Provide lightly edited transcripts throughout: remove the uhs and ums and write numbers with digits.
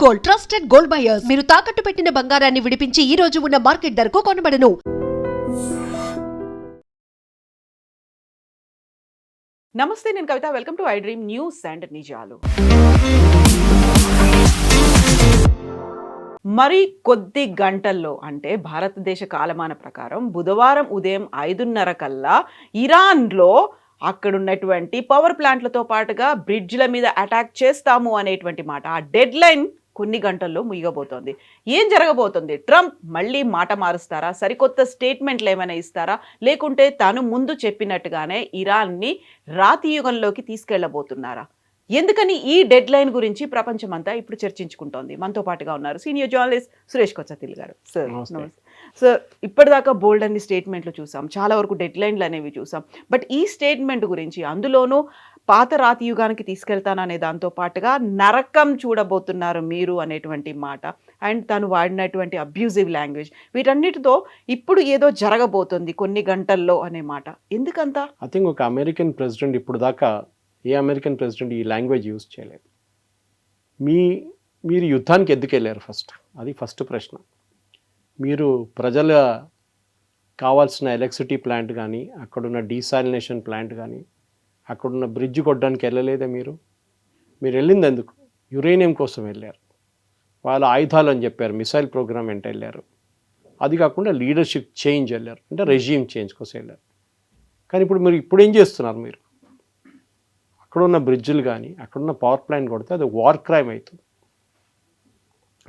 Gold, trusted gold buyers. మీరు తాకట్టు పెట్టిన బంగారాన్ని విడిపించి ఈ రోజు ఉన్న మార్కెట్ ధరకు కొనబడను. నమస్తే, నేను Kavitha. Welcome to iDream news and నిజాలు. మరి కొద్ది గంటల్లో, అంటే భారతదేశ కాలమాన ప్రకారం బుధవారం ఉదయం 5:30 కల్లా ఇరాన్లో అక్కడున్నటువంటి పవర్ ప్లాంట్లతో పాటుగా బ్రిడ్జ్ల మీద అటాక్ చేస్తాము అనేటువంటి మాట. ఆ డెడ్ లైన్ కొన్ని గంటల్లో ముగియబోతోంది. ఏం జరగబోతుంది? ట్రంప్ మళ్ళీ మాట మారుస్తారా? సరికొత్త స్టేట్మెంట్లు ఏమైనా ఇస్తారా? లేకుంటే తాను ముందు చెప్పినట్టుగానే ఇరాన్ని రాతి యుగంలోకి తీసుకెళ్లబోతున్నారా? ఎందుకని ఈ డెడ్ లైన్ గురించి ప్రపంచమంతా ఇప్పుడు చర్చించుకుంటోంది. మనతో పాటుగా ఉన్నారు సీనియర్ జర్నలిస్ట్ సురేష్ కొచ్చతిల్ గారు. సార్ నమస్తే. సార్, ఇప్పటిదాకా బోల్డ్ అన్ని స్టేట్మెంట్లు చూసాం, చాలా వరకు డెడ్ లైన్లు అనేవి చూసాం. బట్ ఈ స్టేట్మెంట్ గురించి, అందులోనూ పాత రాతి యుగానికి తీసుకెళ్తాననే దాంతో పాటుగా నరకం చూడబోతున్నారు మీరు అనేటువంటి మాట, అండ్ తను వాడినటువంటి అబ్యూజివ్ లాంగ్వేజ్, వీటన్నిటితో ఇప్పుడు ఏదో జరగబోతుంది కొన్ని గంటల్లో అనే మాట. ఎందుకంతా? ఐ థింక్ ఒక అమెరికన్ ప్రెసిడెంట్ ఇప్పుడు దాకా ఏ అమెరికన్ ప్రెసిడెంట్ ఈ లాంగ్వేజ్ యూజ్ చేయలేదు. మీరు యుద్ధానికి ఎందుకు వెళ్ళారు? అది ఫస్ట్ ప్రశ్న. మీరు ప్రజల కావాల్సిన ఎలక్ట్రిసిటీ ప్లాంట్ కానీ, అక్కడున్న డీసాలినేషన్ ప్లాంట్ కానీ, అక్కడున్న బ్రిడ్జ్ కొట్టడానికి వెళ్ళలేదా? మీరు వెళ్ళింది ఎందుకు? యురేనియం కోసం వెళ్ళారు. వాళ్ళ ఆయుధాలు అని చెప్పారు, మిసైల్ ప్రోగ్రామ్ వెంట వెళ్ళారు. అది కాకుండా లీడర్షిప్ చేంజ్ వెళ్ళారు, అంటే రెజ్యూమ్ చేంజ్ కోసం వెళ్ళారు. కానీ ఇప్పుడు ఏం చేస్తున్నారు? మీరు అక్కడున్న బ్రిడ్జ్లు కానీ, అక్కడున్న పవర్ ప్లాంట్ కొడితే అది వార్ క్రైమ్ అవుతుంది.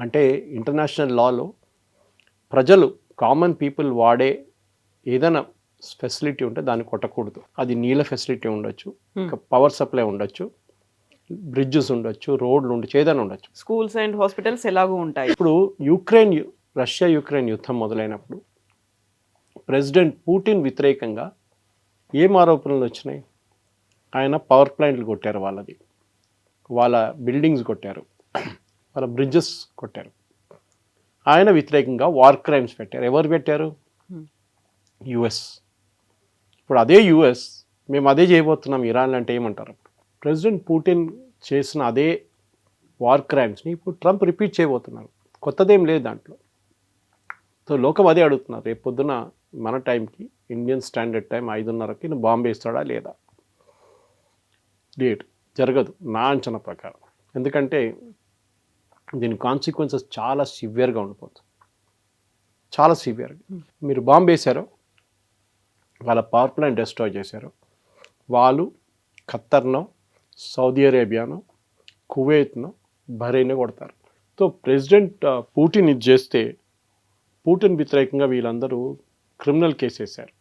అంటే ఇంటర్నేషనల్ లాలో ప్రజలు, కామన్ పీపుల్ వాడే ఏదైనా ఫెసిలిటీ ఉంటే దాన్ని కొట్టకూడదు. అది నీళ్ళ ఫెసిలిటీ ఉండొచ్చు, పవర్ సప్లై ఉండొచ్చు, బ్రిడ్జెస్ ఉండొచ్చు, రోడ్లు ఉండొచ్చు, ఏదైనా ఉండొచ్చు. స్కూల్స్ అండ్ హాస్పిటల్స్ ఎలాగూ ఉంటాయి. ఇప్పుడు రష్యా యుక్రెయిన్ యుద్ధం మొదలైనప్పుడు ప్రెసిడెంట్ పుటిన్ వ్యతిరేకంగా ఏం ఆరోపణలు వచ్చినాయి? ఆయన పవర్ ప్లాంట్లు కొట్టారు, వాళ్ళ బిల్డింగ్స్ కొట్టారు, వాళ్ళ బ్రిడ్జెస్ కొట్టారు. ఆయన వ్యతిరేకంగా వార్ క్రైమ్స్ పెట్టారు. ఎవరు పెట్టారు? యుఎస్. ఇప్పుడు అదే యుఎస్ మేము అదే చేయబోతున్నాం ఇరాన్ అంటే ఏమంటారు? ప్రెసిడెంట్ పుటిన్ చేసిన అదే వార్ క్రైమ్స్ని ఇప్పుడు ట్రంప్ రిపీట్ చేయబోతున్నారు. కొత్తదేం లేదు దాంట్లో. సో లోకం అదే అడుగుతున్నారు, రేపు పొద్దున మన టైంకి, ఇండియన్ స్టాండర్డ్ టైం 5:30కి నువ్వు బాంబు వేస్తాడా లేదా? డేట్ జరగదు నా అంచనా ప్రకారం. ఎందుకంటే దీని కాన్సిక్వెన్సెస్ చాలా సివియర్గా ఉండిపోతుంది, చాలా సివియర్గా. మీరు బాంబు వేశారో, వాళ్ళ పవర్ ప్లాంట్ డిస్ట్రాయ్ చేశారు, వాళ్ళు ఖత్తర్నో, సౌదీ అరేబియానో, కువైట్నో, బహ్రెయిన్ కొడతారు. సో ప్రెసిడెంట్ పుటిన్ ఇది చేస్తే, పుటిన్ వ్యతిరేకంగా వీళ్ళందరూ క్రిమినల్ కేసు వేశారు,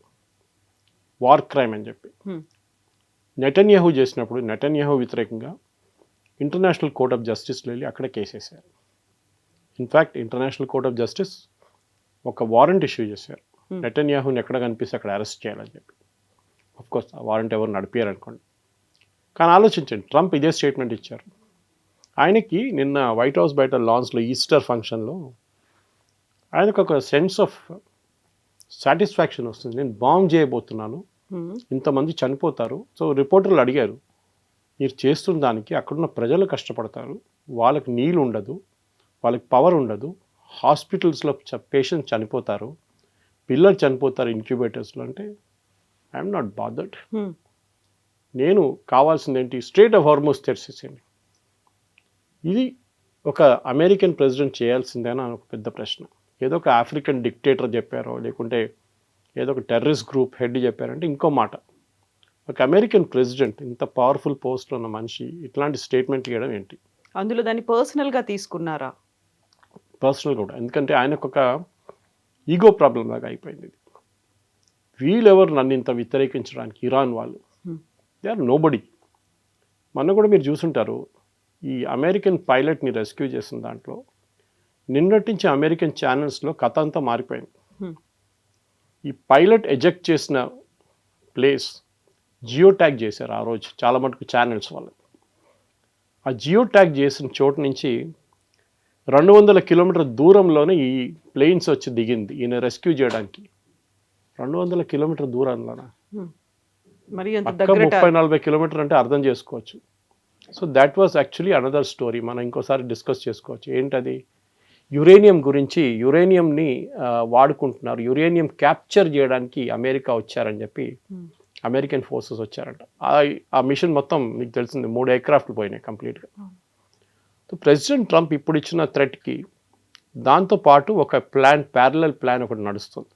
వార్ క్రైమ్ అని చెప్పి. నెటన్యాహు చేసినప్పుడు నెటన్యాహు వ్యతిరేకంగా ఇంటర్నేషనల్ కోర్ట్ ఆఫ్ జస్టిస్లో వెళ్ళి అక్కడ కేసు వేశారు. In fact international court of justice ఒక వారెంట్ ఇష్యూ చేశారు, నెటన్యాహుని ఎక్కడ కనిపిస్తే అక్కడ అరెస్ట్ చేయాలని చెప్పి. ఆఫ్కోర్స్ ఆ వారెంట్ ఎవరు నడిపారు అనుకోండి. కానీ ఆలోచించండి, ట్రంప్ ఇదే స్టేట్మెంట్ ఇచ్చారు. ఆయనకి నిన్న వైట్ హౌస్ బయట లాన్స్లో ఈస్టర్ ఫంక్షన్లో ఆయనకు ఒక సెన్స్ ఆఫ్ సాటిస్ఫాక్షన్ వస్తుంది. నేను బాంబ్ చేయబోతున్నాను, ఇంతమంది చనిపోతారు. సో రిపోర్టర్లు అడిగారు, మీరు చేస్తున్న దానికి అక్కడున్న ప్రజలు కష్టపడతారు, వాళ్ళకి నీళ్ళు ఉండదు, వాళ్ళకి పవర్ ఉండదు, హాస్పిటల్స్లో పేషెంట్స్ చనిపోతారు, పిల్లలు చనిపోతారు ఇంక్యుబేటర్స్లో. అంటే ఐఎమ్ నాట్ బాదర్డ్. నేను కావాల్సింది ఏంటి? స్ట్రెయిట్ ఆఫ్ హార్మోస్ తెరిచేసేయండి. ఇది ఒక అమెరికన్ ప్రెసిడెంట్ చేయాల్సిందేనా అని ఒక పెద్ద ప్రశ్న. ఏదో ఒక ఆఫ్రికన్ డిక్టేటర్ చెప్పారో, లేకుంటే ఏదో ఒక టెర్రరిస్ట్ గ్రూప్ హెడ్ చెప్పారంటే ఇంకో మాట. ఒక అమెరికన్ ప్రెసిడెంట్, ఇంత పవర్ఫుల్ పోస్ట్లో ఉన్న మనిషి ఇట్లాంటి స్టేట్మెంట్ ఇవ్వడం ఏంటి? అందులో దాన్ని పర్సనల్గా తీసుకున్నారా? పర్సనల్ కూడా, ఎందుకంటే ఆయనకు ఒక ఈగో ప్రాబ్లం లాగా అయిపోయింది. వీళ్ళెవరు నన్ను ఇంత వ్యతిరేకించడానికి? ఇరాన్ వాళ్ళు, దే ఆర్ నోబడీ. మొన్న కూడా మీరు చూసుంటారు, ఈ అమెరికన్ పైలట్ని రెస్క్యూ చేసిన దాంట్లో నిన్నటి నుంచి అమెరికన్ ఛానల్స్లో కథ అంతా మారిపోయింది. ఈ పైలట్ ఎజెక్ట్ చేసిన ప్లేస్ జియో ట్యాగ్ చేశారు ఆ రోజు చాలా మటుకు ఛానల్స్ వాళ్ళు. ఆ జియో ట్యాగ్ చేసిన చోటు నుంచి 200 కిలోమీటర్ దూరంలోనే ఈ ప్లేన్స్ వచ్చి దిగింది ఈయన రెస్క్యూ చేయడానికి. 200 కిలోమీటర్ దూరంలోనా? మరి 30-40 కిలోమీటర్ అంటే అర్థం చేసుకోవచ్చు. So that was actually another story. మనం ఇంకోసారి డిస్కస్ చేసుకోవచ్చు. ఏంటది? యురేనియం గురించి, యురేనియంని వాడుకుంటున్నారు, యురేనియం క్యాప్చర్ చేయడానికి అమెరికా వచ్చారని చెప్పి అమెరికన్ ఫోర్సెస్ వచ్చారంట. ఆ మిషన్ మొత్తం మీకు తెలిసింది 3 ఎయిర్క్రాఫ్ట్లు పోయినాయి కంప్లీట్గా. సో ప్రెసిడెంట్ ట్రంప్ ఇప్పుడు ఇచ్చిన థ్రెట్కి దాంతోపాటు ఒక ప్యారలల్ ప్లాన్ ఒకటి నడుస్తుంది.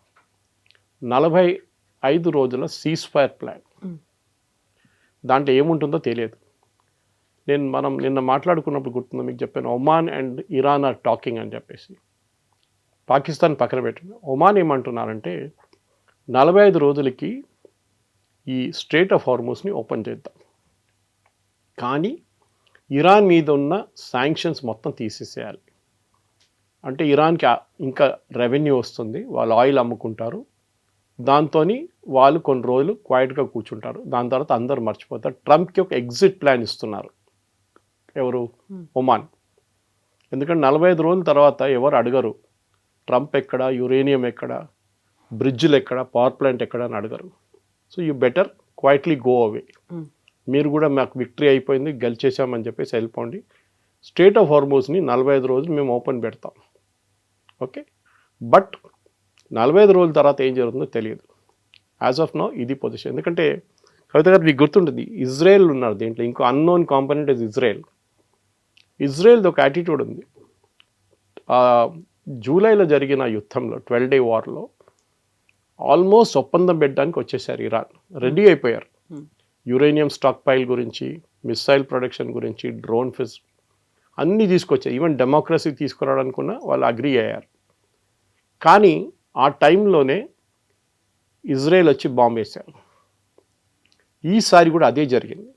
45 రోజుల సీజ్ ఫైర్ ప్లాన్. దాంట్లో ఏముంటుందో తెలియదు. మనం నిన్న మాట్లాడుకున్నప్పుడు గుర్తుందో మీకు చెప్పాను, Oman and Iran are talking అని చెప్పేసి. పాకిస్తాన్ పక్కన పెట్టింది. ఒమాన్ ఏమంటున్నారంటే 45 రోజులకి ఈ స్ట్రేట్ ఆఫ్ హార్మూస్ని ఓపెన్ చేద్దాం, కానీ ఇరాన్ మీద ఉన్న శాంక్షన్స్ మొత్తం తీసేసేయాలి. అంటే ఇరాన్కి ఇంకా రెవెన్యూ వస్తుంది, వాళ్ళు ఆయిల్ అమ్ముకుంటారు, దాంతో వాళ్ళు కొన్ని రోజులు క్వైట్గా కూర్చుంటారు, దాని తర్వాత అందరూ మర్చిపోతారు. ట్రంప్కి ఒక ఎగ్జిట్ ప్లాన్ ఇస్తున్నారు. ఎవరు? ఒమాన్. ఎందుకంటే 45 రోజుల తర్వాత ఎవరు అడగరు ట్రంప్ ఎక్కడ, యురేనియం ఎక్కడ, బ్రిడ్జ్లు ఎక్కడ, పవర్ ప్లాంట్ ఎక్కడ అని అడగరు. So you better quietly go away. మీరు కూడా మాకు విక్టరీ అయిపోయింది, గెలిచేసామని చెప్పేసి వెళ్ళిపోండి. స్ట్రేట్ ఆఫ్ హార్మూస్ని 45 రోజులు మేము ఓపెన్ పెడతాం, ఓకే? బట్ 45 రోజుల తర్వాత ఏం జరుగుతుందో తెలియదు. యాజ్ ఆఫ్ నో ఇది పొజిషన్. ఎందుకంటే కవిత గారు మీకు గుర్తుంటుంది, ఇజ్రాయెల్ ఉన్నారు దీంట్లో, ఇంకో అన్నోన్ కాంపోనెంట్ ఇస్ ఇజ్రాయెల్. ఇజ్రాయెల్ది ఒక యాటిట్యూడ్ ఉంది. జూలైలో జరిగిన యుద్ధంలో 12 Day వార్లో ఆల్మోస్ట్ ఒప్పందం పెట్టడానికి వచ్చేసారు ఇరాన్, రెడీ అయిపోయారు. యురేనియం స్టాక్ పైల్ గురించి, మిసైల్ ప్రొడక్షన్ గురించి, డ్రోన్ ఫిజ్ అన్నీ తీసుకొచ్చారు. ఈవెన్ డెమోక్రసీ తీసుకురావడానికి కూడా వాళ్ళు అగ్రీ అయ్యారు. కానీ ఆ టైంలోనే ఇజ్రాయెల్ వచ్చి బాంబు వేశారు. ఈసారి కూడా అదే జరిగింది.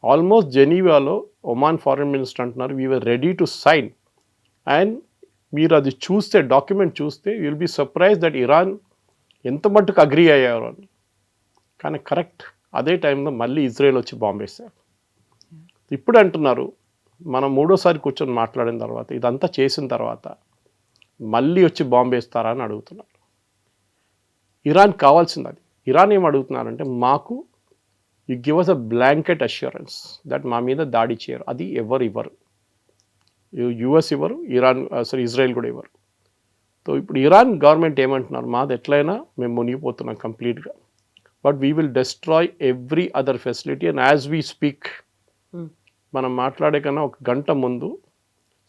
ఆల్మోస్ట్ జెనీవాలో ఒమాన్ ఫారెన్ మినిస్టర్ అంటున్నారు, we were ready to sign, and మీరు అది చూస్తే, డాక్యుమెంట్ చూస్తే, you will be surprise that Iran ఎంత మట్టుకు అగ్రీ అయ్యారు అని. కానీ కరెక్ట్ అదే టైంలో మళ్ళీ ఇజ్రాయెల్ వచ్చి బాంబు వేశారు. ఇప్పుడు అంటున్నారు, మనం మూడోసారి కూర్చొని మాట్లాడిన తర్వాత, ఇదంతా చేసిన తర్వాత మళ్ళీ వచ్చి బాంబు వేస్తారా అని అడుగుతున్నారు. ఇరాన్ కావాల్సింది అది. ఇరాన్ ఏం అడుగుతున్నారంటే, మాకు you give us a blanket assurance that మా మీద దాడి చేయరు. అది ఎవరు ఇవ్వరు. యుఎస్ ఇవ్వరు, ఇజ్రాయెల్ కూడా ఇవ్వరు. సో ఇప్పుడు ఇరాన్ గవర్నమెంట్ ఏమంటున్నారు, మాది ఎట్లయినా మేము మునిగిపోతున్నాం కంప్లీట్గా, but we will destroy every other facility. And as we speak, మనం మాట్లాడే కన్నా 1 గంట ముందు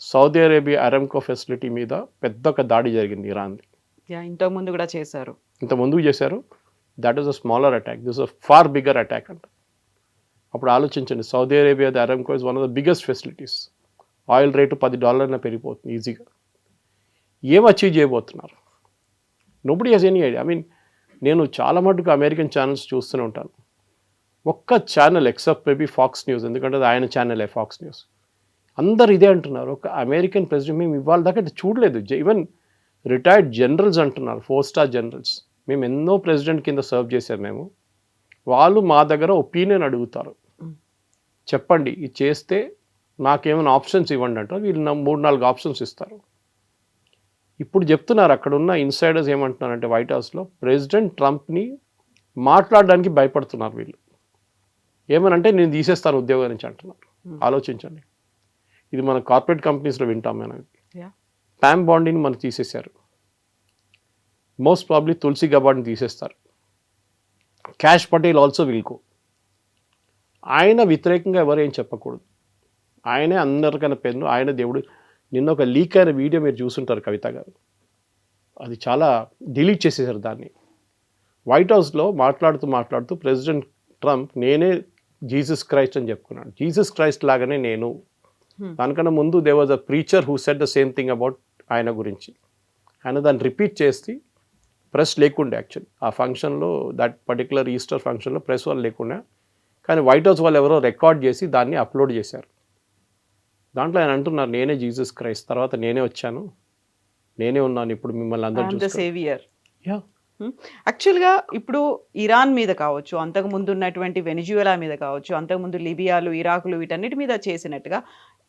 సౌదీ అరేబియా అరామ్కో ఫెసిలిటీ మీద పెద్ద ఒక దాడి జరిగింది ఇరాన్ది. ఇంతకుముందు కూడా చేశారు, ఇంత ముందుకు చేశారు. That is a smaller attack, this a far bigger attack అంట. అప్పుడు ఆలోచించండి, Saudi Arabia the Aramco is one of the biggest facilities. Oil rate $10 పెరిగిపోతుంది ఈజీగా. ఏం అచీవ్ చేయబోతున్నారు? Nobody has any idea. I mean, నేను చాలా మటుకు అమెరికన్ ఛానల్స్ చూస్తూనే ఉంటాను. ఒక్క channel except maybe Fox News, ఎందుకంటే అది ఆయన ఛానలే ఫాక్స్ న్యూస్, అందరు ఇదే అంటున్నారు. ఒక అమెరికన్ ప్రెసిడెంట్ మేము ఇవాళ దాకా చూడలేదు. ఈవెన్ రిటైర్డ్ జనరల్స్ అంటున్నారు, 4 స్టార్ జనరల్స్, మేము ఎన్నో ప్రెసిడెంట్ కింద సర్వ్ చేశారు మేము, వాళ్ళు మా దగ్గర ఒపీనియన్ అడుగుతారు, చెప్పండి ఇది చేస్తే నాకేమైనా ఆప్షన్స్ ఇవ్వండి అంటారు. వీళ్ళు 3-4 ఆప్షన్స్ ఇస్తారు. ఇప్పుడు చెప్తున్నారు, అక్కడ ఉన్న ఇన్సైడర్స్ ఏమంటున్నారంటే వైట్ హౌస్లో, ప్రెసిడెంట్ ట్రంప్ని మాట్లాడడానికి భయపడుతున్నారు వీళ్ళు. ఏమనంటే నేను తీసేస్తాను ఉద్యోగం నుంచి అంటున్నారు. ఆలోచించండి, ఇది మన కార్పొరేట్ కంపెనీస్లో వింటాం మనం. ప్యామ్ బాండీని మనకు తీసేశారు, మోస్ట్ ప్రాబ్లీ తులసి గబాడ్ని తీసేస్తారు, cash Patel also will go. ఆయన వ్యతిరేకంగా ఎవరు ఏం చెప్పకూడదు, ఆయనే అందరికన్నా పెన్ను, ఆయన దేవుడు. నిన్న ఒక లీక్ అయిన వీడియో మీరు చూసుంటారు కవిత గారు, అది చాలా డిలీట్ చేసేసారు దాన్ని. వైట్ హౌస్లో మాట్లాడుతూ ప్రెసిడెంట్ ట్రంప్ నేనే జీసస్ క్రైస్ట్ అని చెప్పుకున్నాడు. జీసస్ క్రైస్ట్ లాగానే నేను. దానికన్నా ముందు they was a preacher who said the same thing about ఆయన గురించి. ఆయన దాన్ని రిపీట్ చేసి, ప్రెస్ లేకుండే యాక్చువల్లీ ఆ ఫంక్షన్లో, దట్ పర్టికులర్ ఈస్టర్ ఫంక్షన్లో ప్రెస్ వాళ్ళు లేకుండా, కానీ వైట్ హౌస్ వాళ్ళు ఎవరో రికార్డ్ చేసి దాన్ని అప్లోడ్ చేశారు. దాంట్లో ఆయన అంటున్నారు, నేనే జీసస్ క్రైస్ట్, తర్వాత నేనే వచ్చాను, నేనే ఉన్నాను, ఇప్పుడు మిమ్మల్ని అందరూ సేవియర్. యా, యాక్చువల్గా ఇప్పుడు ఇరాన్ మీద కావచ్చు, అంతకుముందు ఉన్నటువంటి వెనిజువెలా మీద కావచ్చు, అంతకుముందు లిబియాలు, ఇరాకులు, వీటన్నిటి మీద చేసినట్టుగా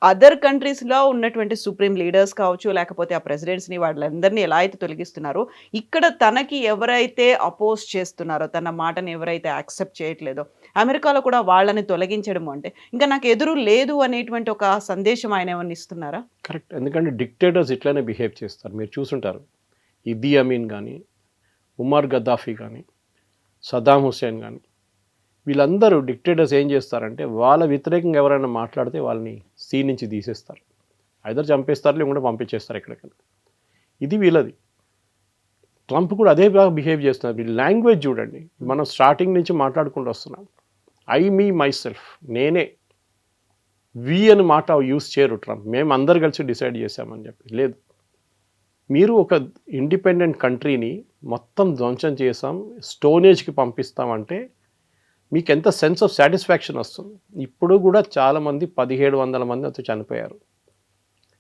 అదర్ కంట్రీస్లో ఉన్నటువంటి సుప్రీం లీడర్స్ కావచ్చు, లేకపోతే ఆ ప్రెసిడెంట్స్ని, వాళ్ళందరినీ ఎలా అయితే తొలగిస్తున్నారో, ఇక్కడ తనకి ఎవరైతే అపోజ్ చేస్తున్నారో, తన మాటని ఎవరైతే యాక్సెప్ట్ చేయట్లేదో, అమెరికాలో కూడా వాళ్ళని తొలగించడం అంటే ఇంకా నాకు ఎదురు లేదు అనేటువంటి ఒక సందేశం ఆయన ఏమన్నా ఇస్తున్నారా? కరెక్ట్. ఎందుకంటే డిక్టేటర్స్ ఇట్లానే బిహేవ్ చేస్తారు. మీరు చూసుంటారు. ఇదీ అమీన్ కానీ, ఉమర్ గద్దాఫీ కానీ, సద్దాం హుస్సేన్ కానీ, వీళ్ళందరూ డిక్టేటర్స్ ఏం చేస్తారంటే వాళ్ళ వ్యతిరేకంగా ఎవరైనా మాట్లాడితే వాళ్ళని సీన్ నుంచి తీసేస్తారు. ఐదర్ చంపేస్తారు లేకుంటే పంపించేస్తారు ఎక్కడికైనా. ఇది వీళ్ళది. ట్రంప్ కూడా అదే బాగా బిహేవ్ చేస్తున్నారు. వీళ్ళ లాంగ్వేజ్ చూడండి. మనం స్టార్టింగ్ నుంచి మాట్లాడుకుంటూ వస్తున్నాం. ఐ మీ మై సెల్ఫ్, నేనే. వి అని మాట యూస్ చేయరు ట్రంప్. మేము అందరు కలిసి డిసైడ్ చేశామని చెప్పి. లేదు, మీరు ఒక ఇండిపెండెంట్ కంట్రీని మొత్తం ధ్వంసం చేసాం, స్టోనేజ్కి పంపిస్తామంటే మీకు ఎంత సెన్స్ ఆఫ్ సాటిస్ఫాక్షన్ వస్తుంది. ఇప్పుడు కూడా చాలామంది 1700 మంది అంతా చనిపోయారు.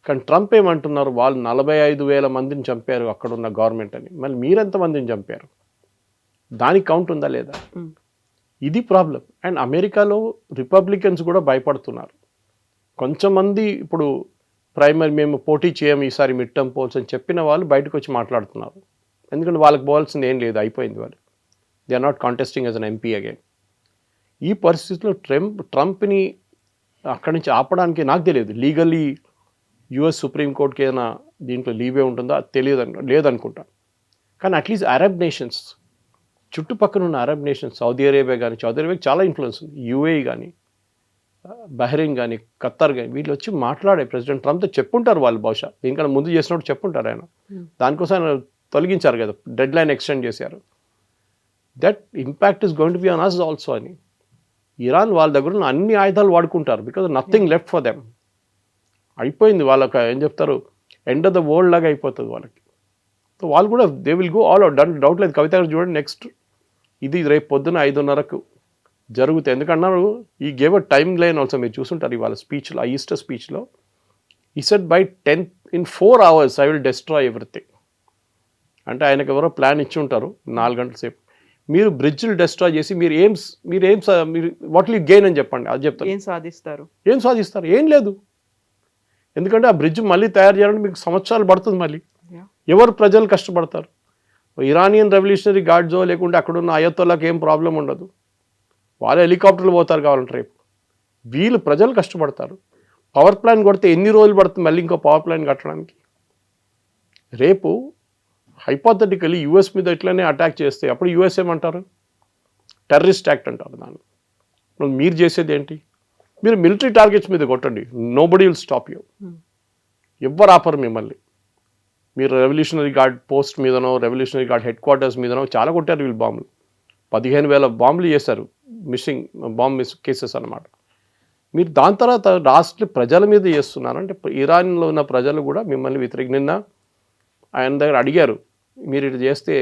కానీ ట్రంప్ ఏమంటున్నారు, వాళ్ళు 45,000 మందిని చంపారు అక్కడున్న గవర్నమెంట్ అని. మళ్ళీ మీరెంతమందిని చంపారు? దానికి కౌంట్ ఉందా లేదా? ఇది ప్రాబ్లం. అండ్ అమెరికాలో రిపబ్లికన్స్ కూడా భయపడుతున్నారు. కొంచెం మంది ఇప్పుడు ప్రైమరీ మేము పోటీ చేయము ఈసారి మిడ్ టర్మ్ పోల్స్ అని చెప్పిన వాళ్ళు బయటకు వచ్చి మాట్లాడుతున్నారు. ఎందుకంటే వాళ్ళకి పోవాల్సింది ఏం లేదు, అయిపోయింది. వాళ్ళు they are not contesting as an MP again. ఈ పరిస్థితిలో ట్రంప్ని అక్కడి నుంచి ఆపడానికి నాకు తెలియదు. లీగల్లీ యుఎస్ సుప్రీంకోర్టుకి ఏదైనా దీంట్లో లీవే ఉంటుందా తెలియదు, లేదనుకుంటా. కానీ అట్లీస్ట్ అరబ్ నేషన్స్, చుట్టుపక్కల ఉన్న అరబ్ నేషన్స్, సౌదీ అరేబియా కానీ, సౌదీ అరేబియాకి చాలా ఇన్ఫ్లుయెన్స్ ఉంది, యూఏఈ కానీ, బహ్రెయిన్ కానీ, ఖత్తర్ కానీ, వీళ్ళు వచ్చి మాట్లాడే ప్రెసిడెంట్ ట్రంప్తో చెప్పుంటారు వాళ్ళు. బహుశా దీనికన్నా ముందు చేసినప్పుడు చెప్పుంటారు ఆయన. దానికోసం ఆయన తొలగించారు కదా, డెడ్ లైన్ ఎక్స్టెండ్ చేశారు. That impact is going to be on us also అని. ఇరాన్ వాళ్ళ దగ్గర ఉన్న అన్ని ఆయుధాలు వాడుకుంటారు. Because nothing left for them. అయిపోయింది వాళ్ళకి. ఏం చెప్తారు, ఎండ్ ఆఫ్ ద వరల్డ్ లాగా అయిపోతుంది వాళ్ళకి. సో వాళ్ళు కూడా they will go all out. Doubt లేదు. కవిత గారు చూడండి, నెక్స్ట్ ఇది రేపు పొద్దున 5:30కు జరుగుతాయి. ఎందుకన్నారు, ఈ gave a time line also. మీరు చూసుంటారు ఇవాళ స్పీచ్లో, ఆ ఈస్టర్ స్పీచ్లో ఈ said by 4 hours I will destroy everything. అంటే ఆయనకు ఎవరో ప్లాన్ ఇచ్చి ఉంటారు 4 గంటల సేపు. మీరు బ్రిడ్జ్లు డెస్ట్రాయ్ చేసి మీరు వాట్ విల్ యూ గెయిన్ అని చెప్పండి. అది చెప్తారు. ఏం సాధిస్తారు? ఏం లేదు. ఎందుకంటే ఆ బ్రిడ్జ్ మళ్ళీ తయారు చేయాలంటే మీకు సంవత్సరాలు పడుతుంది. మళ్ళీ ఎవరు ప్రజలు కష్టపడతారు? ఇరానియన్ రెవల్యూషనరీ గార్డ్జో లేకుంటే అక్కడున్న అయతోళ్ళకి ఏం ప్రాబ్లం ఉండదు. వాళ్ళు హెలికాప్టర్లు పోతారు కావాలంటే రేపు. వీళ్ళు ప్రజలు కష్టపడతారు. పవర్ ప్లాంట్ కొడితే ఎన్ని రోజులు పడుతుంది మళ్ళీ ఇంకో పవర్ ప్లాంట్ కట్టడానికి? రేపు హైపోథెటికలీ యూఎస్ మీద ఇట్లనే అటాక్ చేస్తే అప్పుడు యూఎస్ ఏమంటారు? టెర్రరిస్ట్ యాక్ట్ అంటారు దాన్ని. మీరు చేసేది ఏంటి? మీరు మిలిటరీ టార్గెట్స్ మీద కొట్టండి, నోబడీ విల్ స్టాప్ యూ. ఎవ్వరు ఆపరు మిమ్మల్ని. మీరు రెవల్యూషనరీ గార్డ్ పోస్ట్ మీదనో, రెవల్యూషనరీ గార్డ్ హెడ్ క్వార్టర్స్ మీదనో చాలా కొట్టారు వీళ్ళు బాంబులు. 15,000 బాంబులు చేశారు, మిస్ కేసెస్ అన్నమాట. మీరు దాని తర్వాత రాష్ట్ర ప్రజల మీద చేస్తున్నారు. అంటే ఇరాన్లో ఉన్న ప్రజలు కూడా మిమ్మల్ని నిన్న ఆయన దగ్గర అడిగారు, మీరు ఇది చేస్తే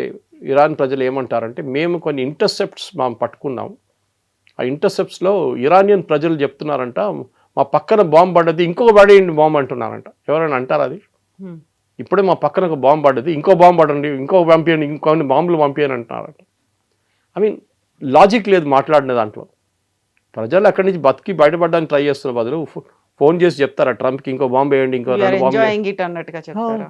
ఇరాన్ ప్రజలు ఏమంటారంటే, మేము కొన్ని ఇంటర్సెప్ట్స్ మేము పట్టుకున్నాం, ఆ ఇంటర్సెప్ట్స్లో ఇరానియన్ ప్రజలు చెప్తున్నారంట మా పక్కన బాంబు పడ్డది, ఇంకొక పడేయండి బాంబు అంటున్నారంట. ఎవరైనా అంటారు అది? ఇప్పుడే మా పక్కన ఒక బాంబు పడ్డది, ఇంకో బాంబు పడండి, ఇంకో పంపించండి, ఇంకొన్ని బాంబులు పంపించని అంటున్నారంట. ఐ మీన్ లాజిక్ లేదు మాట్లాడిన దాంట్లో. ప్రజలు అక్కడి నుంచి బతికి బయటపడడానికి ట్రై చేస్తున్న బదులు ఫోన్ చేసి చెప్తారా ట్రంప్కి ఇంకో బాంబు వేయండి, ఇంకో 2 బాంబు.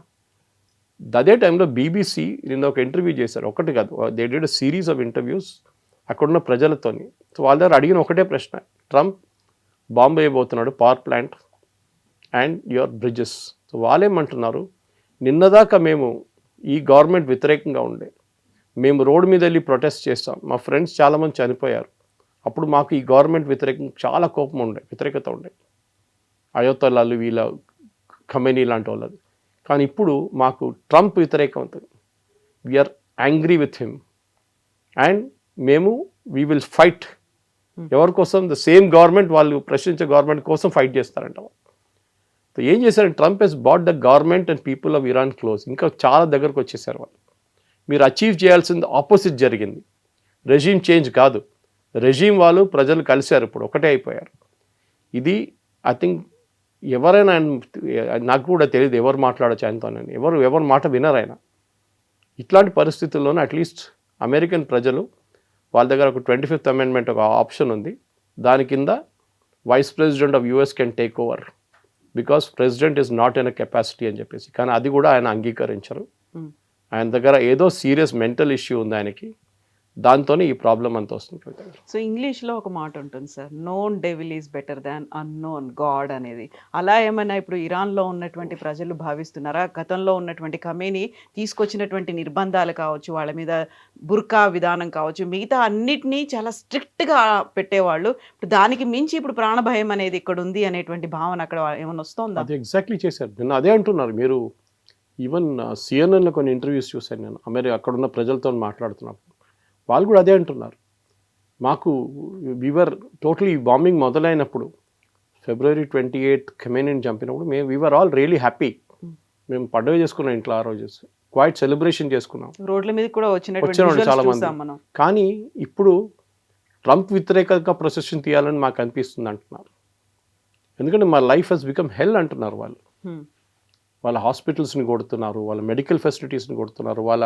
అదే టైంలో బీబీసీ నిన్న ఒక ఇంటర్వ్యూ చేశారు. ఒకటి కాదు, they did a series of interviews అక్కడున్న ప్రజలతోని. సో వాళ్ళ దగ్గర అడిగిన ఒకటే ప్రశ్న, ట్రంప్ బాంబు వేయబోతున్నాడు, power plant and your bridges. So వాళ్ళేమంటున్నారు, నిన్నదాకా మేము ఈ గవర్నమెంట్ వ్యతిరేకంగా ఉండే, మేము రోడ్డు మీద వెళ్ళి ప్రొటెస్ట్ చేస్తాం, మా ఫ్రెండ్స్ చాలామంది చనిపోయారు, అప్పుడు మాకు ఈ గవర్నమెంట్ వ్యతిరేకంగా చాలా కోపం ఉండే, వ్యతిరేకత ఉండే, అయోతలాలు వీళ్ళ ఖమేనీ లాంటి వాళ్ళది. కానీ ఇప్పుడు మాకు ట్రంప్ వ్యతిరేకం అవుతుంది. We are angry with him and మేము వీ విల్ ఫైట్. ఎవరి కోసం? ద సేమ్ గవర్నమెంట్, వాళ్ళు ప్రశ్నించే గవర్నమెంట్ కోసం ఫైట్ చేస్తారంట. సో ఏం చేశారంటే, Trump has bought the government and people of Iran close. ఇంకా చాలా దగ్గరకు వచ్చేసారు వాళ్ళు. మీరు అచీవ్ చేయాల్సింది ఆపోజిట్ జరిగింది. రెజీమ్ చేంజ్ కాదు, రెజీమ్ వాళ్ళు ప్రజలు కలిశారు, ఇప్పుడు ఒకటే అయిపోయారు. ఇది ఐ థింక్ ఎవరైనా, నాకు కూడా తెలియదు ఎవరు మాట్లాడచ్చు ఆయనతోనని, ఎవరు మాట వినరు ఆయన. ఇట్లాంటి పరిస్థితుల్లోనే అట్లీస్ట్ అమెరికన్ ప్రజలు వాళ్ళ దగ్గర ఒక 25th అమెండ్మెంట్ ఒక ఆప్షన్ ఉంది, దాని కింద vice president of US can take over because president is not in a capacity అని చెప్పేసి. కానీ అది కూడా ఆయన అంగీకరించరు. ఆయన దగ్గర ఏదో సీరియస్ మెంటల్ ఇష్యూ ఉంది ఆయనకి, దాంతోనే ఈ ప్రాబ్లం అంతా వస్తుంది కవిత గారు. సో ఇంగ్లీష్లో ఒక మాట ఉంటుంది sir, known devil is better than unknown God అనేది. అలా ఏమైనా ఇప్పుడు ఇరాన్లో ఉన్నటువంటి ప్రజలు భావిస్తున్నారా? గతంలో ఉన్నటువంటి ఖమేనీ తీసుకొచ్చినటువంటి నిర్బంధాలు కావచ్చు, వాళ్ళ మీద బుర్కా విధానం కావచ్చు, మిగతా అన్నిటినీ చాలా స్ట్రిక్ట్గా పెట్టేవాళ్ళు. ఇప్పుడు దానికి మించి ఇప్పుడు ప్రాణభయం అనేది ఇక్కడ ఉంది అనేటువంటి భావన అక్కడ ఏమైనా వస్తుందా? అది ఎగ్జాక్ట్లీ చేశారు. నిన్న అదే అంటున్నారు. మీరు ఈవెన్ సిఎన్ఎన్లో కొన్ని ఇంటర్వ్యూస్ చూశాను నేను, అక్కడున్న ప్రజలతో మాట్లాడుతున్నప్పుడు వాళ్ళు కూడా అదే అంటున్నారు. మాకు వీవర్ టోటలీ బాంబింగ్ మొదలైనప్పుడు February 28 ఖమేనీని చంపినప్పుడు వీఆర్ ఆల్ రియలీ హ్యాపీ. మేము పండుగ చేసుకున్నాం ఇంట్లో ఆ రోజు, క్వైట్ సెలబ్రేషన్ చేసుకున్నాం, రోడ్ల మీద కూడా వచ్చారు వచ్చినటువంటి చాలా visuals మంది. చూసాం మనం. కానీ ఇప్పుడు ట్రంప్ వ్యతిరేకంగా ప్రొసెషన్ తీయాలని మాకు అనిపిస్తుంది అంటున్నారు. ఎందుకంటే మా లైఫ్ హెస్ బికమ్ హెల్ అంటున్నారు వాళ్ళు. Hmm. వాళ్ళ హాస్పిటల్స్ని కొడుతున్నారు, వాళ్ళ మెడికల్ ఫెసిలిటీస్ని కొడుతున్నారు, వాళ్ళ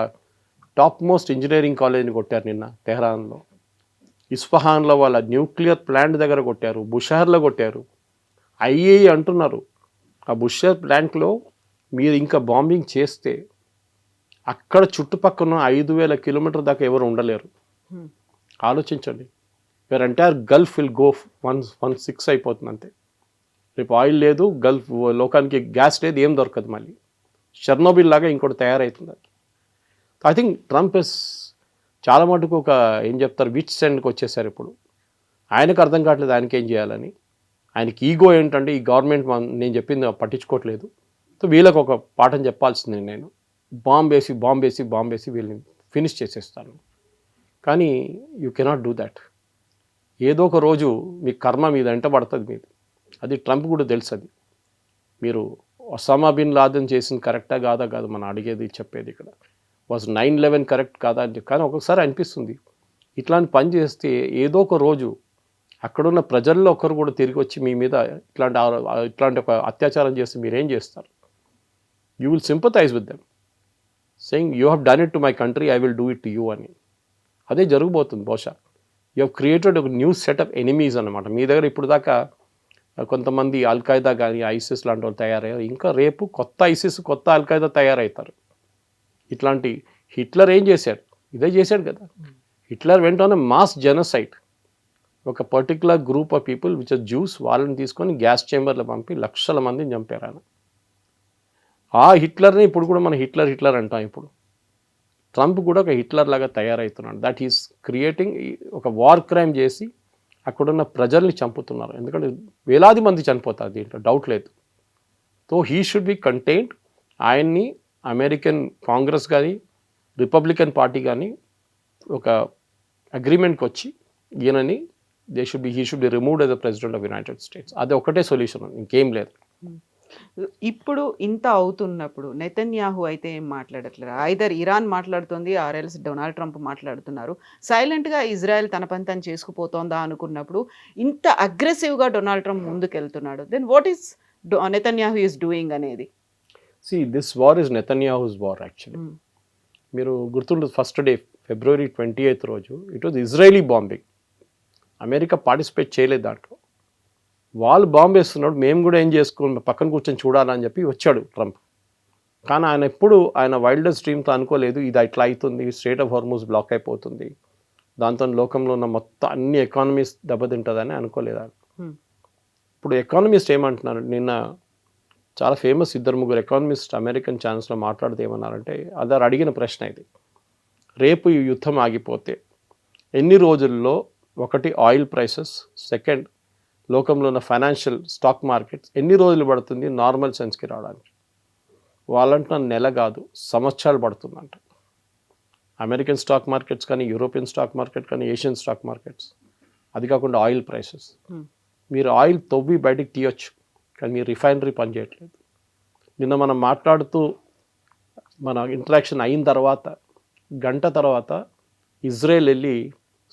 టాప్ మోస్ట్ ఇంజనీరింగ్ కాలేజ్ని కొట్టారు నిన్న తెహరాన్లో, ఇస్ఫహాన్లో వాళ్ళ న్యూక్లియర్ ప్లాంట్ దగ్గర కొట్టారు, బుషహర్లో కొట్టారు. ఐఏఈ అంటున్నారు ఆ బుషహర్ ప్లాంట్లో మీరు ఇంకా బాంబింగ్ చేస్తే అక్కడ చుట్టుపక్కల 5,000 కిలోమీటర్ దాకా ఎవరు ఉండలేరు. Hmm. ఆలోచించండి, where entire Gulf will go 116 అయిపోతుంది అంతే. రేపు ఆయిల్ లేదు, గల్ఫ్ లోకానికి గ్యాస్ లేదు, ఏం దొరకదు. మళ్ళీ షెర్నోబిల్ లాగా ఇంకోటి తయారవుతుంది. ఐ థింక్ ట్రంప్ చాలా మటుకు ఒక ఏం చెప్తారు విచ్ సెండ్కి వచ్చేసారు. ఇప్పుడు ఆయనకు అర్థం కావట్లేదు ఆయనకి ఏం చేయాలని. ఆయనకి ఈగో ఏంటంటే ఈ గవర్నమెంట్ నేను చెప్పింది పట్టించుకోవట్లేదు, సో వీళ్ళకి ఒక పాఠం చెప్పాల్సిందే, నేను బాంబేసి వీళ్ళని ఫినిష్ చేసేస్తాను. కానీ యూ కెనాట్ డూ దాట్. ఏదో ఒక రోజు మీ కర్మ మీద వెంట పడుతుంది మీది. అది ట్రంప్ కూడా తెలుసు. అది మీరు ఒసామా బిన్ లాదెన్ చేసింది కరెక్టా కాదు మనం అడిగేది చెప్పేది. ఇక్కడ వాజ్ 9/11 కరెక్ట్ కాదా అని. కానీ ఒక్కొక్కసారి అనిపిస్తుంది ఇట్లాంటి పని చేస్తే ఏదో ఒక రోజు అక్కడున్న ప్రజల్లో ఒకరు కూడా తిరిగి వచ్చి మీ మీద ఇట్లాంటి ఒక అత్యాచారం చేస్తే మీరేం చేస్తారు? You will sympathise with them saying you have done it to my country, I will do it to you అని. అదే జరగబోతుంది బహుశా. యూ హ్యావ్ క్రియేటెడ్ ఒక న్యూ సెట్ ఆఫ్ ఎనిమీస్ అనమాట. మీ దగ్గర ఇప్పుడు దాకా కొంతమంది అల్ఖైదా కానీ ఐసిస్ లాంటి వాళ్ళు తయారయ్యారు. ఇంకా రేపు కొత్త ఐసిస్ కొత్త అల్ఖైదా తయారవుతారు. ఇట్లాంటి హిట్లర్ ఏం చేశాడు? ఇదే చేశాడు కదా. Hitler went mass genocide. ఒక particular group of people which are Jews, వాళ్ళని తీసుకొని గ్యాస్ చేంబర్లో పంపి లక్షల మందిని చంపారు ఆయన. ఆ హిట్లర్ని ఇప్పుడు కూడా మనం హిట్లర్ అంటాం. ఇప్పుడు ట్రంప్ కూడా ఒక హిట్లర్ లాగా తయారవుతున్నాడు. దట్ ఈస్ క్రియేటింగ్ ఒక వార్ క్రైమ్ చేసి అక్కడున్న ప్రజల్ని చంపుతున్నారు. ఎందుకంటే వేలాది మంది చనిపోతారు, దీంట్లో డౌట్ లేదు. So he should be contained. ఆయన్ని అమెరికన్ కాంగ్రెస్ కానీ రిపబ్లికన్ పార్టీ కానీ ఒక అగ్రిమెంట్కి వచ్చి ఈయనని he should be removed as the president of United states. అది ఒకటే సొల్యూషన్, ఇంకేం లేదు. ఇప్పుడు ఇంత అవుతున్నప్పుడు నెతన్యాహు అయితే ఏం మాట్లాడట్లేదు. ఐదర్ ఇరాన్ మాట్లాడుతుంది, ఆర్ఎల్స్ డొనాల్డ్ ట్రంప్ మాట్లాడుతున్నారు. సైలెంట్గా ఇజ్రాయెల్ తన పని తను చేసుకుపోతుందా అనుకున్నప్పుడు ఇంత అగ్రెసివ్గా డొనాల్డ్ ట్రంప్ ముందుకెళ్తున్నాడు. Then what is Netanyahu is doing అనేది? This war is Netanyahu's war actually. మీరు గుర్తుండదు, ఫస్ట్ డే February 28 రోజు it was Israeli bombing. America participate చేయలేదు దాంట్లో. వాళ్ళు బాంబు వేస్తున్నాడు, మేము కూడా ఏం చేసుకోండి పక్కన కూర్చొని చూడాలని చెప్పి వచ్చాడు ట్రంప్. కానీ ఆయన ఎప్పుడు ఆయన వైల్డెస్ట్ డ్రీమ్తో అనుకోలేదు ఇది ఇట్లా అవుతుంది, స్ట్రెయిట్ ఆఫ్ హార్మూజ్ బ్లాక్ అయిపోతుంది, దాంతో లోకంలో ఉన్న మొత్తం అన్ని ఎకానమీస్ దెబ్బతింటుందని అనుకోలేదు ఆయన. ఇప్పుడు ఎకానమిస్ట్ ఏమంటున్నారు, నిన్న చాలా ఫేమస్ 2-3 ఎకానమిస్ట్ అమెరికన్ ఛానల్స్లో మాట్లాడితే ఏమన్నారంటే, అదారు అడిగిన ప్రశ్న ఇది, రేపు ఈ యుద్ధం ఆగిపోతే ఎన్ని రోజుల్లో ఒకటి ఆయిల్ ప్రైసెస్, సెకండ్ లోకంలో ఉన్న ఫైనాన్షియల్ స్టాక్ మార్కెట్స్ ఎన్ని రోజులు పడుతుంది నార్మల్ సెన్స్కి రావడానికి? వాళ్ళంటున్న నెల కాదు సంవత్సరాలు పడుతుందంట. అమెరికన్ స్టాక్ మార్కెట్స్ కానీ, యూరోపియన్ స్టాక్ మార్కెట్ కానీ, ఏషియన్ స్టాక్ మార్కెట్స్, అది కాకుండా ఆయిల్ ప్రైసెస్. మీరు ఆయిల్ తవ్వి బయటికి తీయొచ్చు, కానీ మీరు రిఫైనరీ పనిచేయట్లేదు. నిన్న మనం మాట్లాడుతూ మన ఇంటరాక్షన్ అయిన తర్వాత గంట తర్వాత ఇజ్రాయెల్ వెళ్ళి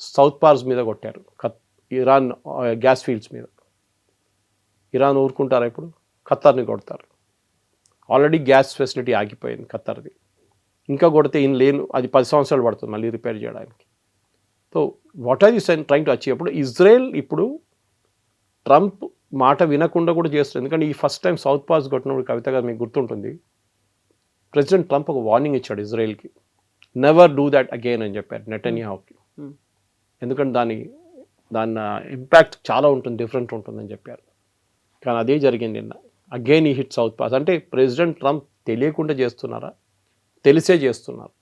సౌత్ పార్స్ మీద కొట్టారు, ఇరాన్ గ్యాస్ ఫీల్డ్స్ మీద. ఇరాన్ ఊరుకుంటారా? ఇప్పుడు ఖత్తర్ని కొడతారు. ఆల్రెడీ గ్యాస్ ఫెసిలిటీ ఆగిపోయింది ఖత్తర్ది, ఇంకా కొడితే లేను, అది 10 సంవత్సరాలు పడుతుంది మళ్ళీ రిపేర్ చేయడానికి. So what are you trying to achieve? అప్పుడు ఇజ్రాయెల్ ఇప్పుడు ట్రంప్ మాట వినకుండా కూడా చేస్తుంది. ఎందుకంటే ఈ ఫస్ట్ టైం సౌత్ పాస్ కొట్టినప్పుడు కవిత గారు మీకు గుర్తుంటుంది, ప్రెసిడెంట్ ట్రంప్ ఒక వార్నింగ్ ఇచ్చాడు ఇజ్రాయెల్కి, నెవర్ డూ దాట్ అగైన్ అని చెప్పారు నెతన్యాహుకి. Hmm. ఎందుకంటే దాని ఇంపాక్ట్ చాలా ఉంటుంది, డిఫరెంట్ ఉంటుందని చెప్పారు. కానీ అదే జరిగింది నిన్న. అగైన్ ఈ హిట్ సౌత్ పాస్. అంటే ప్రెసిడెంట్ ట్రంప్ తెలియకుండా చేస్తున్నారా, తెలిసే చేస్తున్నారు?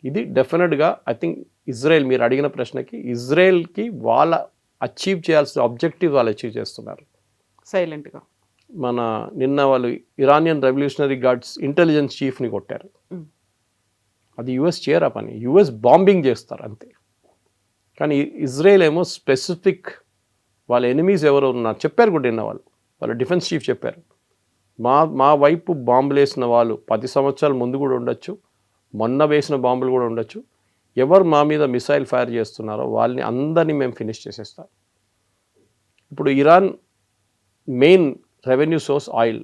ఇది డెఫినెట్గా ఐ థింక్ ఇజ్రాయెల్, మీరు అడిగిన ప్రశ్నకి, ఇజ్రాయెల్కి వాళ్ళ అచీవ్ చేయాల్సిన ఆబ్జెక్టివ్ వాళ్ళు అచీవ్ చేస్తున్నారు సైలెంట్గా. మన నిన్న వాళ్ళు ఇరానియన్ రెవల్యూషనరీ గార్డ్స్ ఇంటెలిజెన్స్ చీఫ్ని కొట్టారు. అది యుఎస్ చేయరా పని, యుఎస్ బాంబింగ్ చేస్తారు అంతే. కానీ ఇజ్రాయెల్ ఏమో స్పెసిఫిక్ వాళ్ళ ఎనిమీస్ ఎవరు ఉన్నారు చెప్పారు కూడా. నిన్న వాళ్ళ డిఫెన్స్ చీఫ్ చెప్పారు, మా వైపు బాంబులు వేసిన వాళ్ళు 10 సంవత్సరాల ముందు కూడా ఉండొచ్చు, మొన్న వేసిన బాంబులు కూడా ఉండొచ్చు. ఎవరు మా మీద మిసైల్ ఫైర్ చేస్తున్నారో వాళ్ళని అందరినీ మేము ఫినిష్ చేసేస్తాం. ఇప్పుడు Iran main revenue source oil,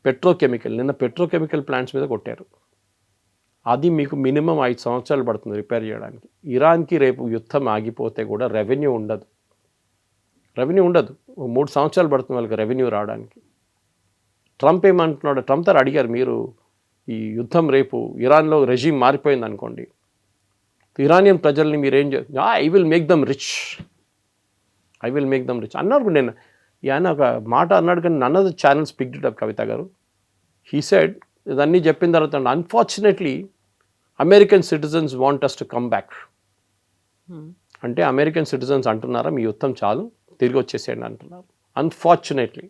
petrochemical. నిన్న పెట్రోకెమికల్ ప్లాంట్స్ మీద కొట్టారు. అది మీకు మినిమం 5 సంవత్సరాలు పడుతుంది రిపేర్ చేయడానికి. ఇరాన్కి రేపు యుద్ధం ఆగిపోతే కూడా రెవెన్యూ ఉండదు. 3 సంవత్సరాలు పడుతుంది వాళ్ళకి రెవెన్యూ రావడానికి. ట్రంప్ ఏమంటున్నాడు, ట్రంప్ తో అడిగారు, మీరు ఈ యుద్ధం రేపు ఇరాన్లో రెజీమ్ మారిపోయింది అనుకోండి, ఇరానియన్ ప్రజల్ని మీరేం I will make them rich అన్నారు. నేను ఆయన ఒక మాట అన్నాడు, కానీ none of the channels picked it up. Kavitha గారు, హీ సెడ్, ఇదన్నీ చెప్పిన తర్వాత, unfortunately American citizens want us to come back. అంటే అమెరికన్ సిటిజన్స్ అంటున్నారా మీ యుద్ధం చాలు, తిరిగి వచ్చేసేయండి అంటున్నారు. అన్ఫార్చునేట్లీ.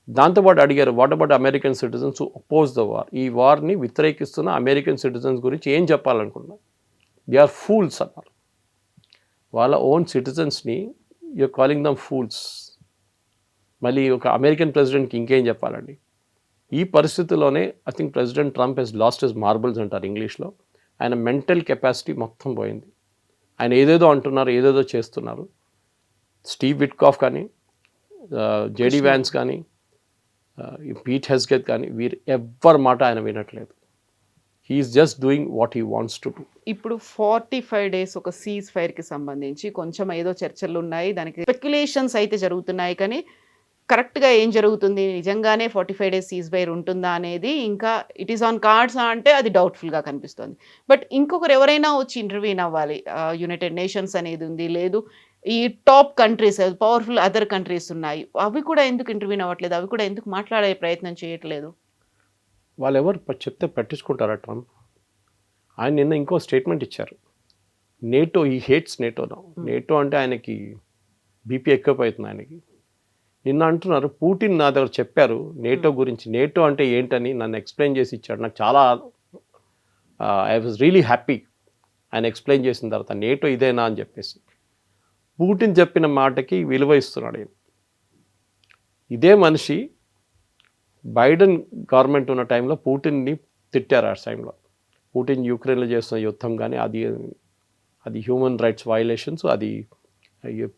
దాంతోపాటు అడిగారు, what about American citizens who oppose the war? ఈ వార్ని వ్యతిరేకిస్తున్న అమెరికన్ సిటిజన్స్ గురించి ఏం చెప్పాలనుకున్నారు? దే ఆర్ ఫూల్స్ అన్నారు. వాళ్ళ ఓన్ సిటిజన్స్ని యూఆర్ కాలింగ్ దమ్ ఫూల్స్. మళ్ళీ ఒక అమెరికన్ ప్రెసిడెంట్కి ఇంకేం చెప్పాలండి? ఈ పరిస్థితుల్లోనే I think president Trump he's lost his marbles అంటారు ఇంగ్లీష్లో. ఆయన మెంటల్ కెపాసిటీ మొత్తం పోయింది. ఆయన ఏదేదో అంటున్నారు, ఏదేదో చేస్తున్నారు. స్టీవ్ విట్కాఫ్ కానీ, జేడీ వ్యాన్స్ కానీ, పీట్ హెస్గెత్ కానీ, వీరు ఎవ్వరి మాట ఆయన వినట్లేదు. He is just doing what he wants to do. ఇప్పుడు 45 days ఒక సీజ్ ఫైర్కి సంబంధించి కొంచెం ఏదో చర్చలు ఉన్నాయి, దానికి స్పెక్యులేషన్స్ అయితే జరుగుతున్నాయి. కానీ కరెక్ట్గా ఏం జరుగుతుంది, నిజంగానే 45 days సీజ్ ఫైర్ ఉంటుందా అనేది ఇంకా ఇట్ ఈస్ ఆన్ కార్డ్స్ అంటే అది డౌట్ఫుల్గా కనిపిస్తుంది. బట్ ఇంకొకరు ఎవరైనా వచ్చి ఇంటర్వ్యూన్ అవ్వాలి. యునైటెడ్ నేషన్స్ అనేది ఉంది, లేదు ఈ top countries, powerful other countries ఉన్నాయి, అవి కూడా ఎందుకు ఇంటర్వ్యూన్ అవ్వట్లేదు? అవి కూడా ఎందుకు మాట్లాడే ప్రయత్నం చేయట్లేదు? వాళ్ళు ఎవరు చెప్తే పట్టించుకుంటారా ట్రంప్? ఆయన నిన్న ఇంకో స్టేట్మెంట్ ఇచ్చారు, నేటో, ఈ హేట్స్ నేటో అంటే ఆయనకి బీపీ ఎక్కువైపోతుంది ఆయనకి. నిన్న అంటున్నారు, పుటిన్ నా దగ్గర చెప్పారు నేటో గురించి, నేటో అంటే ఏంటని నన్ను ఎక్స్ప్లెయిన్ చేసి ఇచ్చాడు. నాకు చాలా ఐ వాజ్ రియలీ హ్యాపీ ఆయన ఎక్స్ప్లెయిన్ చేసిన తర్వాత, నేటో ఇదేనా అని చెప్పేసి. పుటిన్ చెప్పిన మాటకి విలువ ఇస్తున్నాడు ఆయన. ఇదే మనిషి బైడెన్ గవర్నమెంట్ ఉన్న టైంలో పుటిన్ని తిట్టారు. ఆ టైంలో పుటిన్ యూక్రెయిన్లో చేస్తున్న యుద్ధం కానీ అది హ్యూమన్ రైట్స్ వయలేషన్స్, అది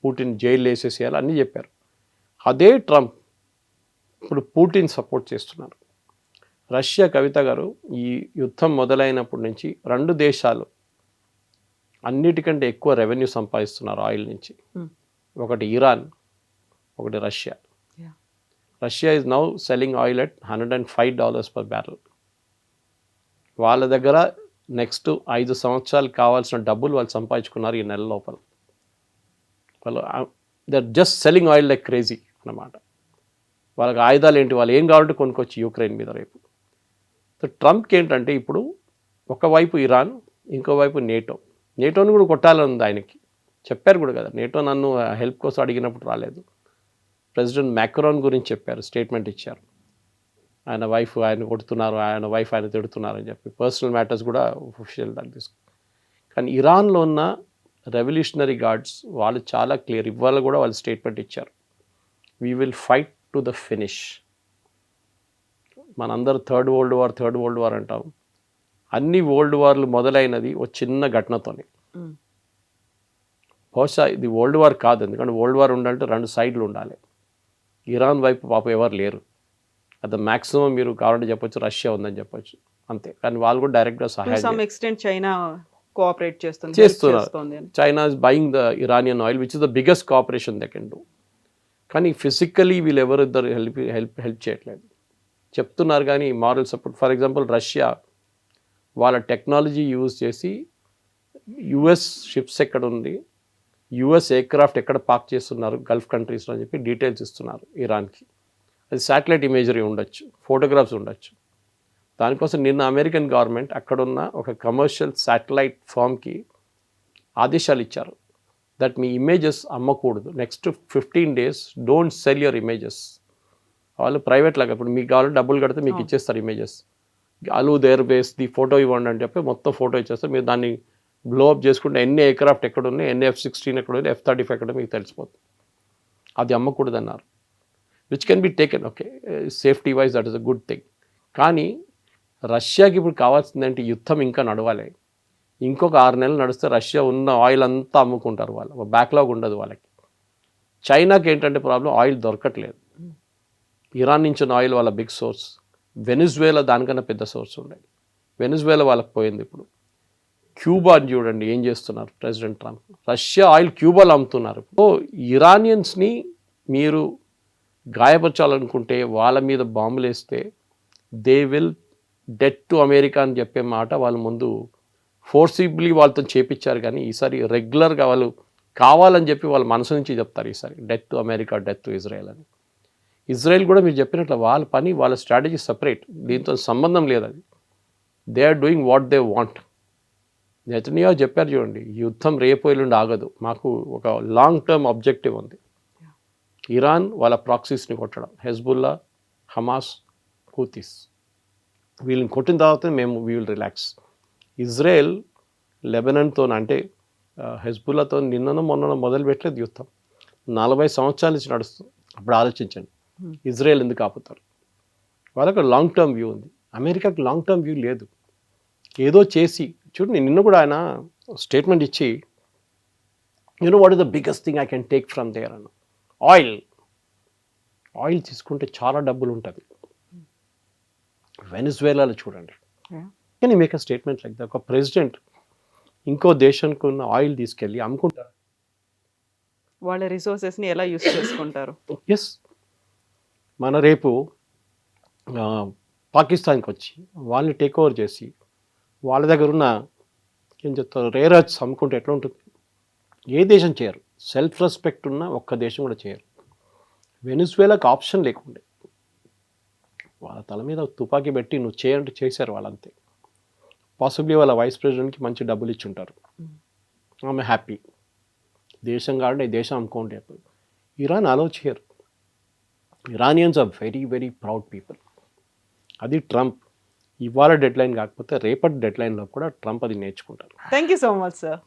పుటిన్ జైలు వేసేసేయాలి అన్నీ చెప్పారు. అదే ట్రంప్ ఇప్పుడు పుటిన్ సపోర్ట్ చేస్తున్నారు. రష్యా, కవిత గారు, ఈ యుద్ధం మొదలైనప్పటి నుంచి 2 దేశాలు అన్నిటికంటే ఎక్కువ రెవెన్యూ సంపాదిస్తున్నారు ఆయిల్ నుంచి. ఒకటి ఇరాన్, ఒకటి Russia. Russia is now selling oil at $105 per barrel. వాళ్ళ దగ్గర నెక్స్ట్ 5 సంవత్సరాలు కావాల్సిన డబ్బులు వాళ్ళు సంపాదించుకున్నారు ఈ నెల లోపల. వాళ్ళు they're just selling oil like crazy అన్నమాట. వాళ్ళకి ఆయుధాలు ఏంటి, వాళ్ళు ఏం కావాలంటే కొనుక్కొచ్చి యూక్రెయిన్ మీద రేపు. సో ట్రంప్కి ఏంటంటే ఇప్పుడు ఒకవైపు ఇరాన్, ఇంకోవైపు నేటోని కూడా కొట్టాలని ఉంది ఆయనకి. చెప్పారు కూడా కదా, నేటో నన్ను హెల్ప్ కోసం అడిగినప్పుడు రాలేదు. ప్రెసిడెంట్ మ్యాక్రాన్ గురించి చెప్పారు, స్టేట్మెంట్ ఇచ్చారు. ఆయన వైఫ్ ఆయన కొడుతున్నారు, ఆయన వైఫ్ ఆయన తిడుతున్నారు అని చెప్పి పర్సనల్ మ్యాటర్స్ కూడా ఒఫిషియల్ దాన్ని తీసుకు. కానీ ఇరాన్లో ఉన్న రెవల్యూషనరీ గార్డ్స్ వాళ్ళు చాలా క్లియర్, ఇవాళ కూడా వాళ్ళు స్టేట్మెంట్ ఇచ్చారు, we will fight to the finish. మనందరూ థర్డ్ వరల్డ్ వార్ అంటాం. అన్ని వరల్డ్ వార్లు మొదలైనది ఒక చిన్న ఘటనతోనే. బహుశా ఇది వరల్డ్ వార్ కాదు, ఎందుకంటే వరల్డ్ వార్ ఉండాలంటే 2 సైడ్లు ఉండాలి. ఇరాన్ వైపు పాప ఎవరు లేరు. అది మ్యాక్సిమం మీరు కావాలంటే చెప్పొచ్చు రష్యా ఉందని చెప్పొచ్చు అంతే. కానీ వాళ్ళు కూడా డైరెక్ట్గా సహాయం చైనా కోఆపరేట్ చేస్తున్నారు. China is buying the Iranian oil which is the biggest cooperation they can do. కానీ ఫిజికలీ వీళ్ళు ఎవరిద్దరు హెల్ప్ చేయట్లేదు, చెప్తున్నారు కానీ moral support. For example Russia వాళ్ళ టెక్నాలజీ యూజ్ చేసి యుఎస్ షిప్స్ ఎక్కడ ఉంది, యుఎస్ ఎయిర్క్రాఫ్ట్ ఎక్కడ పార్క్ చేస్తున్నారు గల్ఫ్ కంట్రీస్లో అని చెప్పి డీటెయిల్స్ ఇస్తున్నారు ఇరాన్కి. అది శాటిలైట్ ఇమేజరీ ఉండొచ్చు, ఫోటోగ్రాఫ్స్ ఉండొచ్చు. దానికోసం నిన్న అమెరికన్ గవర్నమెంట్ అక్కడున్న ఒక కమర్షియల్ శాటిలైట్ ఫామ్కి ఆదేశాలు ఇచ్చారు దట్ మీ ఇమేజెస్ అమ్మకూడదు, next 15 days don't sell your images. వాళ్ళు ప్రైవేట్ లాగా ఇప్పుడు మీకు కావాలంటే డబ్బులు కడితే మీకు ఇచ్చేస్తారు ఇమేజెస్. అలు దేర్ బేస్ ది ఫోటో ఇవ్వండి అని చెప్పి మొత్తం ఫోటో ఇచ్చేస్తారు. మీరు దాన్ని బ్లో అప్ చేసుకుంటే ఎన్ని ఎయిర్క్రాఫ్ట్ ఎక్కడ ఉన్నాయి, ఎన్ని F-16 ఎక్కడ ఉన్నాయి, F-35 ఎక్కడ మీకు తెలిసిపోతుంది. అది అమ్మకూడదు అన్నారు. Which can be taken, okay, safety wise that is a good thing. కానీ రష్యాకి ఇప్పుడు కావాల్సిందంటే యుద్ధం ఇంకా నడవాలి. ఇంకొక 6 నెలలు నడిస్తే రష్యా ఉన్న ఆయిల్ అంతా అమ్ముకుంటారు వాళ్ళు, బ్యాక్లాగ్ ఉండదు వాళ్ళకి. చైనాకి ఏంటంటే ప్రాబ్లం, ఆయిల్ దొరకట్లేదు. ఇరాన్ నుంచి ఉన్న ఆయిల్ వాళ్ళ బిగ్ సోర్స్. వెనిజువేలా దానికన్నా పెద్ద సోర్స్ ఉండేది. వెనిజువేలా వాళ్ళకి పోయింది ఇప్పుడు. క్యూబాని చూడండి ఏం చేస్తున్నారు ప్రెసిడెంట్ ట్రంప్. రష్యా ఆయిల్ క్యూబాలో అమ్ముతున్నారు. సో ఇరానియన్స్ని మీరు గాయపరచాలనుకుంటే వాళ్ళ మీద బాంబులు వేస్తే they will debt to America అని చెప్పే మాట వాళ్ళు ముందు ఫోర్సిబ్లీ వాళ్ళతో చేపించారు. కానీ ఈసారి రెగ్యులర్గా వాళ్ళు కావాలని చెప్పి వాళ్ళ మనసు నుంచి చెప్తారు ఈసారి death to America, death to Israel అని. ఇజ్రాయెల్ కూడా మీరు చెప్పినట్లు వాళ్ళ పని, వాళ్ళ స్ట్రాటజీ సపరేట్, దీంతో సంబంధం లేదు. అది they are doing what they want. Netanyahu చెప్పారు చూడండి, యుద్ధం రేపు ఎల్లుండి ఆగదు, మాకు ఒక లాంగ్ టర్మ్ ఆబ్జెక్టివ్ ఉంది. ఇరాన్ వాళ్ళ ప్రాక్సీస్ని కొట్టడం, హెజ్బుల్లా, హమాస్, హూతీస్, వీళ్ళని కొట్టిన తర్వాత మేము వీ విల్ రిలాక్స్. ఇజ్రాయెల్ లెబనాన్తో అంటే హెజ్బుల్లాతో నిన్ననో మొన్ననో మొదలు పెట్టలేదు యుద్ధం, 40 సంవత్సరాల నుంచి నడుస్తుంది. అప్పుడు ఆలోచించండి ఇజ్రాయెల్ ఎందుకు ఆపుతారు. వాళ్ళకు లాంగ్ టర్మ్ వ్యూ ఉంది, అమెరికాకి లాంగ్ టర్మ్ వ్యూ లేదు. ఏదో చేసి చూడండి, నిన్న కూడా ఆయన స్టేట్మెంట్ ఇచ్చి you know what is the biggest thing I can take from there అన్న, ఆయిల్ తీసుకుంటే చాలా డబ్బులు ఉంటుంది. వెనిజువేలాలో చూడండి, కానీ make a statement like that. ఒక ప్రెసిడెంట్ ఇంకో దేశానికి ఉన్న ఆయిల్ తీసుకెళ్ళి అమ్ముకుంటారు. వాళ్ళ రిసోర్సెస్ని ఎలా యూస్ చేసుకుంటారు. ఎస్, మన రేపు పాకిస్తాన్కి వచ్చి వాళ్ళని టేక్ ఓవర్ చేసి వాళ్ళ దగ్గర ఉన్న ఏం చెప్తారు రేర్ ఎర్త్స్ అమ్ముకుంటే ఎట్లా ఉంటుంది. ఏ దేశం చేయరు, సెల్ఫ్ రెస్పెక్ట్ ఉన్న ఒక్క దేశం కూడా చేయరు. వెనిజువేలాకి ఆప్షన్ లేకుండే, వాళ్ళ తల మీద తుపాకీ పెట్టి నువ్వు చేయంటే చేశారు వాళ్ళంతే. పాసిబ్లీ వాళ్ళ వైస్ ప్రెసిడెంట్కి మంచి డబ్బులు ఇచ్చి ఉంటారు, ఆమె హ్యాపీ. దేశం కాబట్టి దేశం అమ్ముకోండి. ఇరాన్ అలో చేయరు. Iranians are very very proud people. అది ట్రంప్ ఇవాళ డెడ్ లైన్ కాకపోతే రేపటి డెడ్ లైన్లో కూడా ట్రంప్ అది నేర్చుకుంటారు. Thank you so much sir.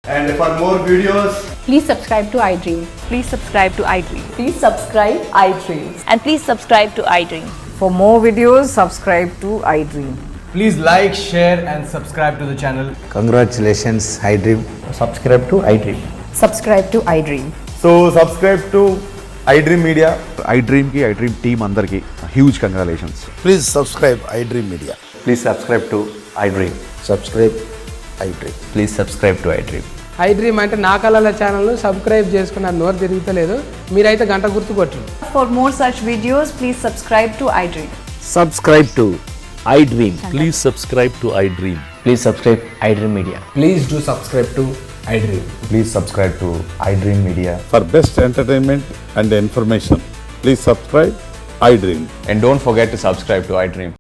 And for more videos, Please subscribe to iDream. Please subscribe to iDream. Please subscribe iDream. And please subscribe to iDream. For more videos, subscribe to iDream. please like, share and subscribe to the channel. Congratulations, iDream. Subscribe to iDream. Subscribe to iDream. So subscribe to iDream Media. iDream ki iDream team andarki huge congratulations. Please subscribe iDream Media. Please subscribe to iDream. Subscribe iDream. Please subscribe to iDream. iDream అంటే నా కళల ఛానల్ను subscribe చేసుకున్న నోరు తిరుగుతలేదు, మీరైతే గంట గుర్తు కొట్టండి. For more such videos, please subscribe to iDream. Subscribe to iDream. Please subscribe to iDream. Please subscribe iDream Media. Please do subscribe to iDream. Please subscribe to iDream Media. For best entertainment and information, please subscribe iDream. And don't forget to subscribe to iDream.